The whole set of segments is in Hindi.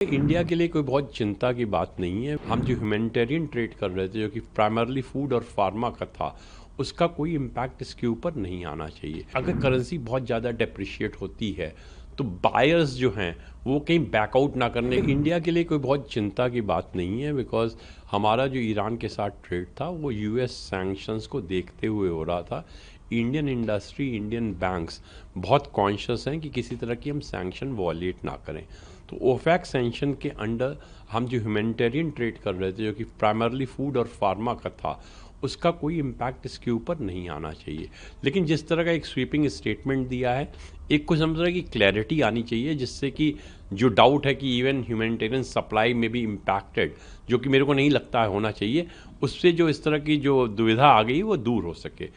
इंडिया के लिए कोई बहुत चिंता की बात नहीं है। हम जो ह्यूमैनिटेरियन ट्रेड कर रहे थे, जो कि प्राइमरली फूड और फार्मा का था, उसका कोई इम्पैक्ट इसके ऊपर नहीं आना चाहिए। अगर करेंसी बहुत ज़्यादा डेप्रिशिएट होती है तो बायर्स जो हैं वो कहीं बैकआउट ना करने। इंडिया के लिए कोई बहुत चिंता की बात नहीं है, बिकॉज हमारा जो ईरान के साथ ट्रेड था वो यूएस सैंक्शंस को देखते हुए हो रहा था। इंडियन इंडस्ट्री, इंडियन बैंक्स बहुत कॉन्शियस हैं कि किसी तरह की हम सैंक्शन वॉलेट ना करें। तो ओफेक सैंक्शन के अंडर हम जो ह्यूमैनिटेरियन ट्रेड कर रहे थे, जो कि प्राइमरली फूड और फार्मा का था, उसका कोई इम्पैक्ट इसके ऊपर नहीं आना चाहिए। लेकिन जिस तरह का एक स्वीपिंग स्टेटमेंट दिया है, एक कुछ हम तरह की क्लैरिटी आनी चाहिए, जिससे कि जो डाउट है कि इवन ह्यूमैनिटेरियन सप्लाई में भी इम्पैक्टेड, जो कि मेरे को नहीं लगता है होना चाहिए, उससे जो इस तरह की जो दुविधा आ गई वो दूर हो सके।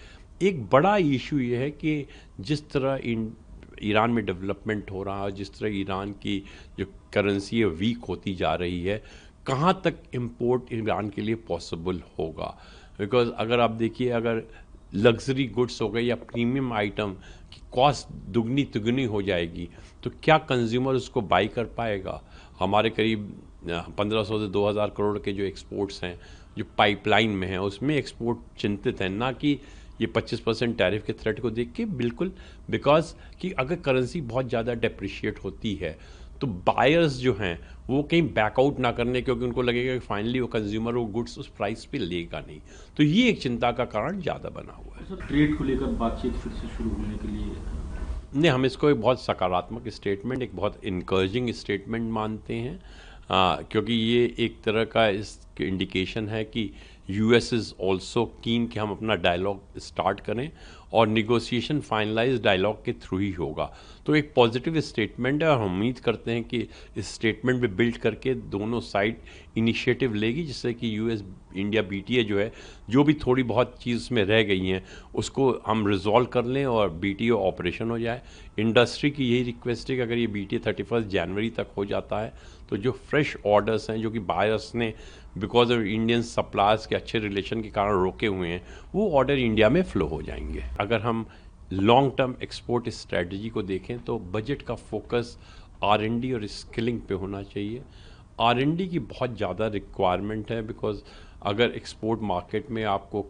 एक बड़ा इशू ये है कि जिस तरह ईरान में डेवलपमेंट हो रहा है, जिस तरह ईरान की जो करेंसी है वीक होती जा रही है, कहाँ तक इंपोर्ट ईरान के लिए पॉसिबल होगा। बिकॉज अगर आप देखिए, अगर लग्जरी गुड्स हो गए या प्रीमियम आइटम की कॉस्ट दुगनी तिगुनी हो जाएगी तो क्या कंज्यूमर उसको बाई कर पाएगा। हमारे करीब 1500 से 2000 करोड़ के जो एक्सपोर्ट्स हैं, जो पाइपलाइन में हैं, उसमें एक्सपोर्ट चिंतित हैं, ना कि ये 25% टैरिफ के थ्रेट को देख के। बिल्कुल, बिकॉज कि अगर करेंसी बहुत ज़्यादा डेप्रिशिएट होती है तो बायर्स जो हैं वो कहीं बैकआउट ना करने, क्योंकि उनको लगेगा कि फाइनली वो कंज्यूमर वो गुड्स उस प्राइस पे लेगा नहीं। तो ये एक चिंता का कारण ज़्यादा बना हुआ है। सर, ट्रेड को लेकर बातचीत फिर से शुरू होने के लिए नहीं, हम इसको एक बहुत सकारात्मक स्टेटमेंट, एक बहुत इनकरेजिंग स्टेटमेंट मानते हैं, क्योंकि ये एक तरह का इस इंडिकेशन है कि यूएस इज़ ऑल्सो कीन कि हम अपना डायलॉग स्टार्ट करें, और निगोशिएशन फाइनलाइज डायलॉग के थ्रू ही होगा। तो एक पॉजिटिव स्टेटमेंट है, और हम उम्मीद करते हैं कि इस स्टेटमेंट पे बिल्ड करके दोनों साइड इनिशिएटिव लेगी, जिससे कि यूएस इंडिया बीटीए जो है, जो भी थोड़ी बहुत चीज़ में रह गई हैं उसको हम रिजॉल्व कर लें और बीटीए ऑपरेशन हो जाए। इंडस्ट्री की यही रिक्वेस्ट है कि अगर ये बीटीए 31 जनवरी तक हो जाता है तो जो फ्रेश ऑर्डर्स हैं, जो कि बायर्स ने बिकॉज ऑफ इंडियन सप्लायर्स के अच्छे रिलेशन के कारण रोके हुए हैं, वो ऑर्डर इंडिया में फ़्लो हो जाएंगे। अगर हम लॉन्ग टर्म एक्सपोर्ट स्ट्रेटजी को देखें तो बजट का फोकस आर&डी और स्किलिंग पे होना चाहिए। आर&डी की बहुत ज़्यादा रिक्वायरमेंट है, बिकॉज अगर एक्सपोर्ट मार्केट में आपको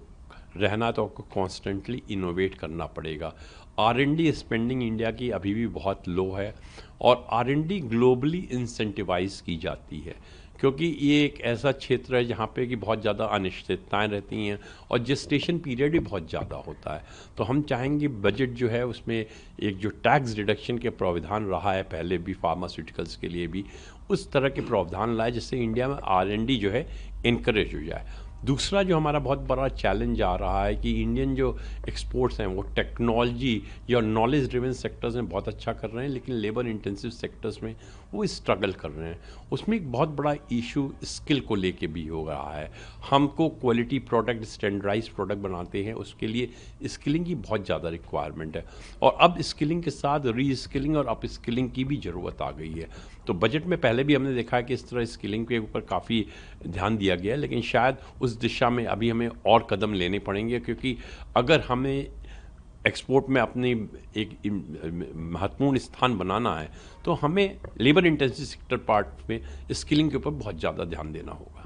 रहना तो आपको कॉन्स्टेंटली इनोवेट करना पड़ेगा। आर&डी स्पेंडिंग इंडिया की अभी भी बहुत लो है, और आर&डी ग्लोबली इंसेंटिवाइज की जाती है, क्योंकि ये एक ऐसा क्षेत्र है जहाँ पे कि बहुत ज़्यादा अनिश्चितताएं रहती हैं और जेस्टेशन पीरियड भी बहुत ज़्यादा होता है। तो हम चाहेंगे बजट जो है उसमें एक जो टैक्स डिडक्शन के प्रावधान रहा है पहले भी फार्मास्यूटिकल्स के लिए भी, उस तरह के प्रावधान लाए जिससे इंडिया में आर&डी जो है इनकरेज हो जाए। दूसरा जो हमारा बहुत बड़ा चैलेंज आ रहा है कि इंडियन जो एक्सपोर्ट्स हैं वो टेक्नोलॉजी या नॉलेज ड्रिवन सेक्टर्स में बहुत अच्छा कर रहे हैं, लेकिन लेबर इंटेंसिव सेक्टर्स में वो स्ट्रगल कर रहे हैं। उसमें एक बहुत बड़ा इशू स्किल को लेके भी हो रहा है। हमको क्वालिटी प्रोडक्ट, स्टैंडर्डाइज प्रोडक्ट बनाते हैं, उसके लिए स्किलिंग की बहुत ज़्यादा रिक्वायरमेंट है, और अब स्किलिंग के साथ री स्किलिंग और अप स्किलिंग की भी ज़रूरत आ गई है। तो बजट में पहले भी हमने देखा है कि इस तरह स्किलिंग के ऊपर काफ़ी ध्यान दिया गया है, लेकिन शायद उस दिशा में अभी हमें और कदम लेने पड़ेंगे, क्योंकि अगर हमें एक्सपोर्ट में अपनी एक महत्वपूर्ण स्थान बनाना है तो हमें लेबर इंटेंसिव सेक्टर पार्ट में स्किलिंग के ऊपर बहुत ज़्यादा ध्यान देना होगा।